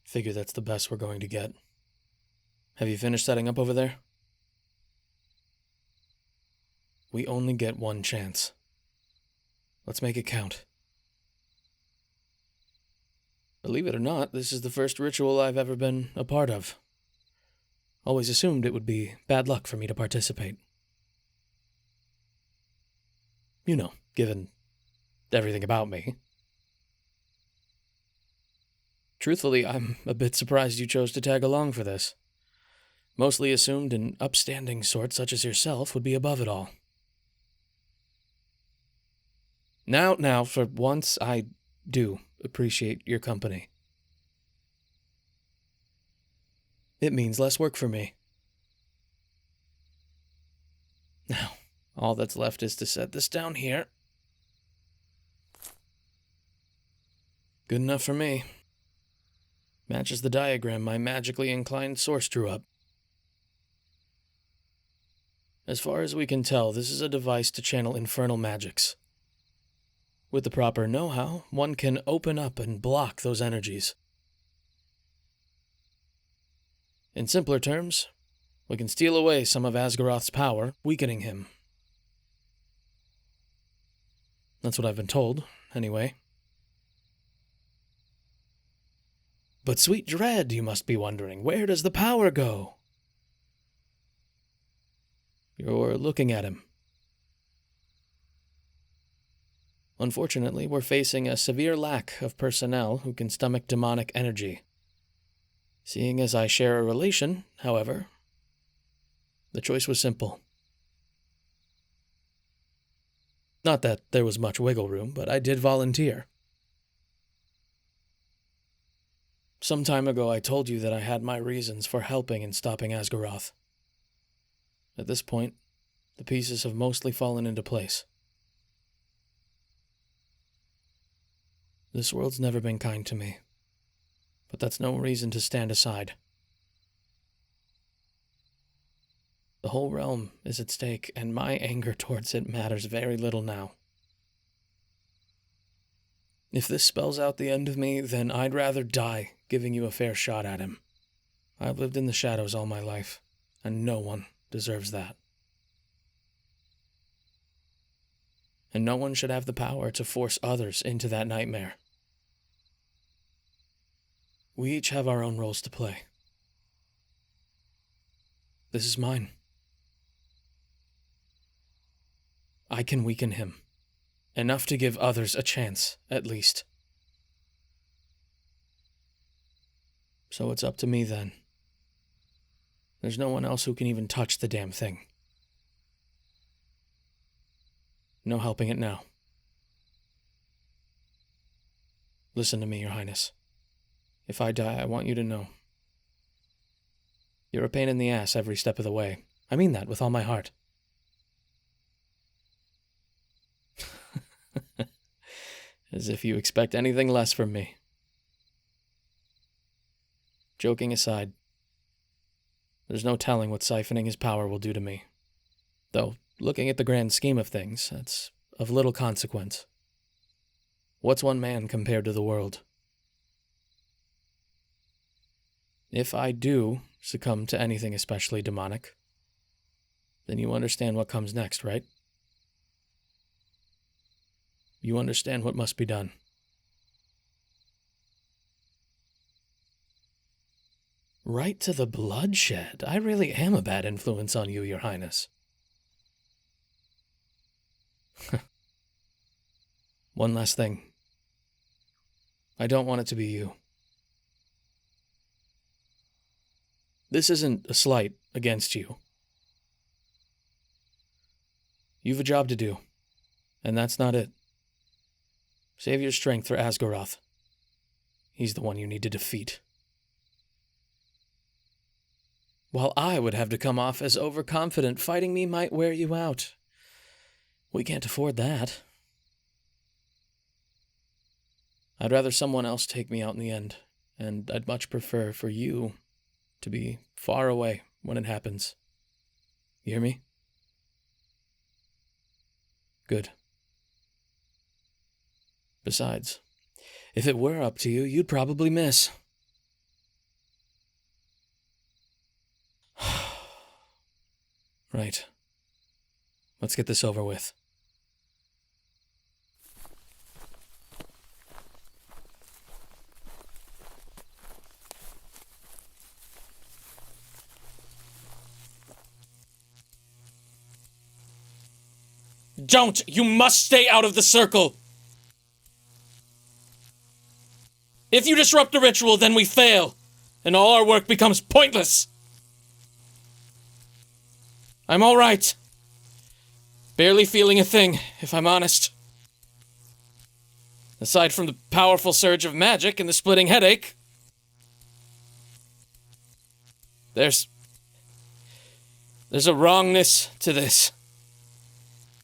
Figure that's the best we're going to get. Have you finished setting up over there? We only get one chance. Let's make it count. Believe it or not, this is the first ritual I've ever been a part of. Always assumed it would be bad luck for me to participate. You know, given everything about me. Truthfully, I'm a bit surprised you chose to tag along for this. Mostly assumed an upstanding sort such as yourself would be above it all. Now, for once, I do appreciate your company. It means less work for me. Now, all that's left is to set this down here. Good enough for me. Matches the diagram my magically inclined source drew up. As far as we can tell, this is a device to channel infernal magics. With the proper know-how, one can open up and block those energies. In simpler terms, we can steal away some of Asgaroth's power, weakening him. That's what I've been told, anyway. But sweet dread, you must be wondering, where does the power go? You're looking at him. Unfortunately, we're facing a severe lack of personnel who can stomach demonic energy. Seeing as I share a relation, however, the choice was simple. Not that there was much wiggle room, but I did volunteer. Some time ago I told you that I had my reasons for helping in stopping Asgaroth. At this point, the pieces have mostly fallen into place. This world's never been kind to me, but that's no reason to stand aside. The whole realm is at stake, and my anger towards it matters very little now. If this spells out the end of me, then I'd rather die giving you a fair shot at him. I've lived in the shadows all my life, and no one deserves that. And no one should have the power to force others into that nightmare. We each have our own roles to play. This is mine. I can weaken him. Enough to give others a chance, at least. So it's up to me then. There's no one else who can even touch the damn thing. No helping it now. Listen to me, Your Highness. If I die, I want you to know. You're a pain in the ass every step of the way. I mean that with all my heart. As if you expect anything less from me. Joking aside, there's no telling what siphoning his power will do to me. Though, looking at the grand scheme of things, that's of little consequence. What's one man compared to the world? If I do succumb to anything especially demonic, then you understand what comes next, right? You understand what must be done. Right to the bloodshed. I really am a bad influence on you, Your Highness. One last thing. I don't want it to be you. This isn't a slight against you. You've a job to do, and that's not it. Save your strength for Asgaroth. He's the one you need to defeat. While I would have to come off as overconfident, fighting me might wear you out. We can't afford that. I'd rather someone else take me out in the end, and I'd much prefer for you to be far away when it happens. You hear me? Good. Besides, if it were up to you, you'd probably miss. Right. Let's get this over with. Don't! You must stay out of the circle! If you disrupt the ritual, then we fail, and all our work becomes pointless! I'm alright. Barely feeling a thing, if I'm honest. Aside from the powerful surge of magic and the splitting headache. There's a wrongness to this.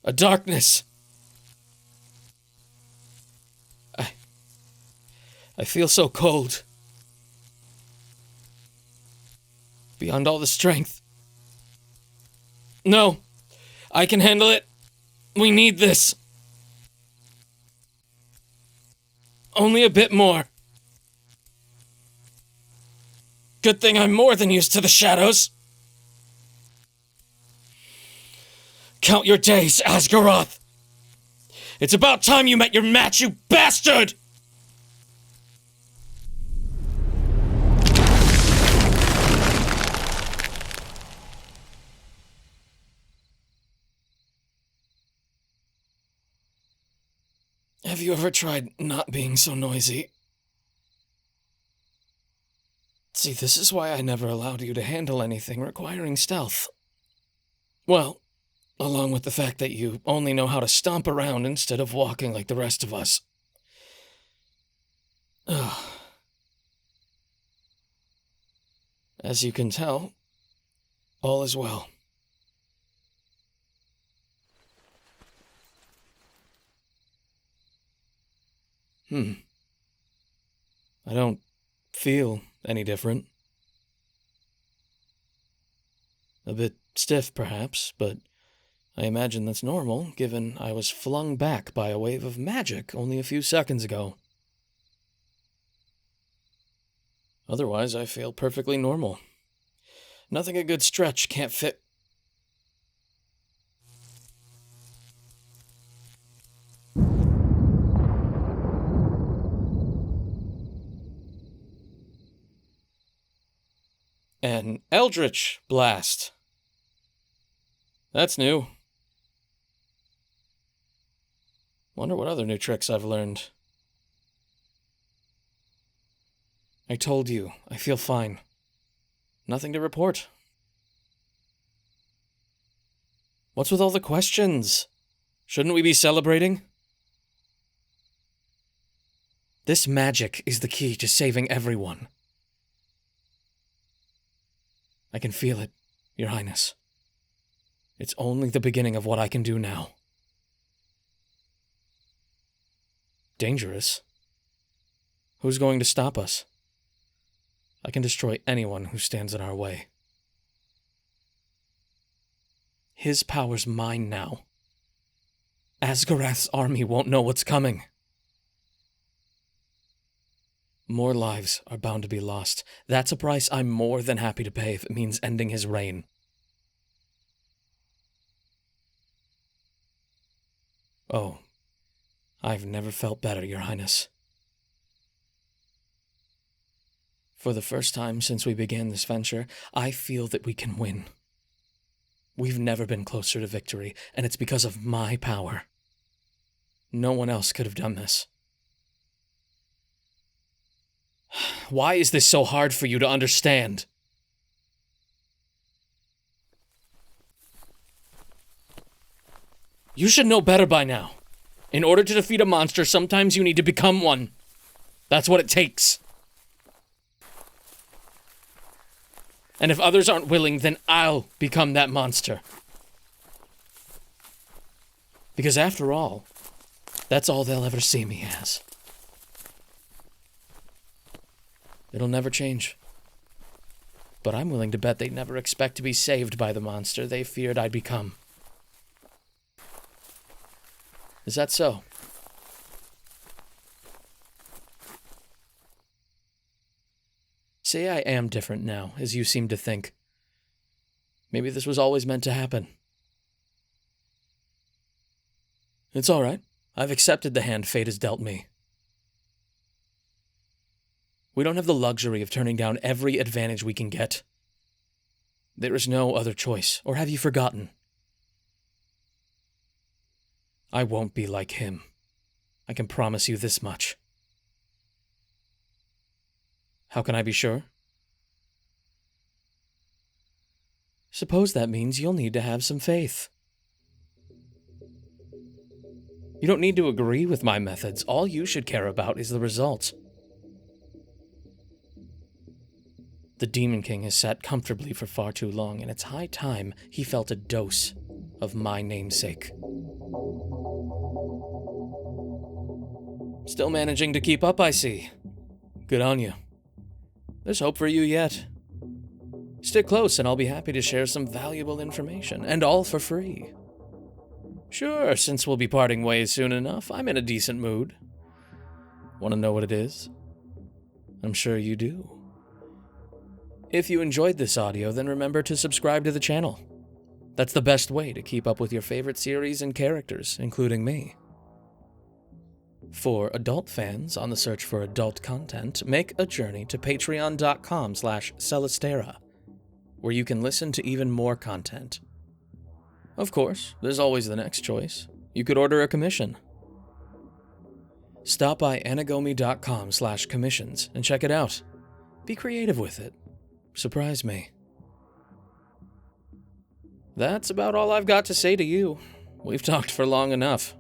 A darkness. I feel so cold. Beyond all the strength. No, I can handle it. We need this. Only a bit more. Good thing I'm more than used to the shadows. Count your days, Asgaroth. It's about time you met your match, you bastard! Have you ever tried not being so noisy? See, this is why I never allowed you to handle anything requiring stealth. Well, along with the fact that you only know how to stomp around instead of walking like the rest of us. As you can tell, all is well. I don't feel any different. A bit stiff, perhaps, but I imagine that's normal, given I was flung back by a wave of magic only a few seconds ago. Otherwise, I feel perfectly normal. Nothing a good stretch can't fit. An Eldritch Blast. That's new. Wonder what other new tricks I've learned. I told you, I feel fine. Nothing to report. What's with all the questions? Shouldn't we be celebrating? This magic is the key to saving everyone. I can feel it, Your Highness. It's only the beginning of what I can do now. Dangerous? Who's going to stop us? I can destroy anyone who stands in our way. His power's mine now. Asgarath's army won't know what's coming. More lives are bound to be lost. That's a price I'm more than happy to pay if it means ending his reign. Oh, I've never felt better, Your Highness. For the first time since we began this venture, I feel that we can win. We've never been closer to victory, and it's because of my power. No one else could have done this. Why is this so hard for you to understand? You should know better by now. In order to defeat a monster, sometimes you need to become one. That's what it takes. And if others aren't willing, then I'll become that monster. Because after all, that's all they'll ever see me as. It'll never change. But I'm willing to bet they'd never expect to be saved by the monster they feared I'd become. Is that so? Say I am different now, as you seem to think. Maybe this was always meant to happen. It's all right. I've accepted the hand fate has dealt me. We don't have the luxury of turning down every advantage we can get. There is no other choice, or have you forgotten? I won't be like him. I can promise you this much. How can I be sure? Suppose that means you'll need to have some faith. You don't need to agree with my methods. All you should care about is the results. The Demon King has sat comfortably for far too long, and it's high time he felt a dose of my namesake. Still managing to keep up, I see. Good on you. There's hope for you yet. Stick close and I'll be happy to share some valuable information, and all for free. Sure, since we'll be parting ways soon enough, I'm in a decent mood. Want to know what it is? I'm sure you do. If you enjoyed this audio, then remember to subscribe to the channel. That's the best way to keep up with your favorite series and characters, including me. For adult fans on the search for adult content, make a journey to patreon.com/Celesterra, where you can listen to even more content. Of course, there's always the next choice. You could order a commission. Stop by anagomi.com/commissions and check it out. Be creative with it. Surprise me. That's about all I've got to say to you. We've talked for long enough.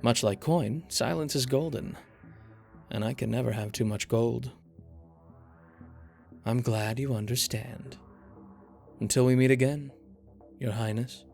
Much like coin, silence is golden, and I can never have too much gold. I'm glad you understand. Until we meet again, Your Highness.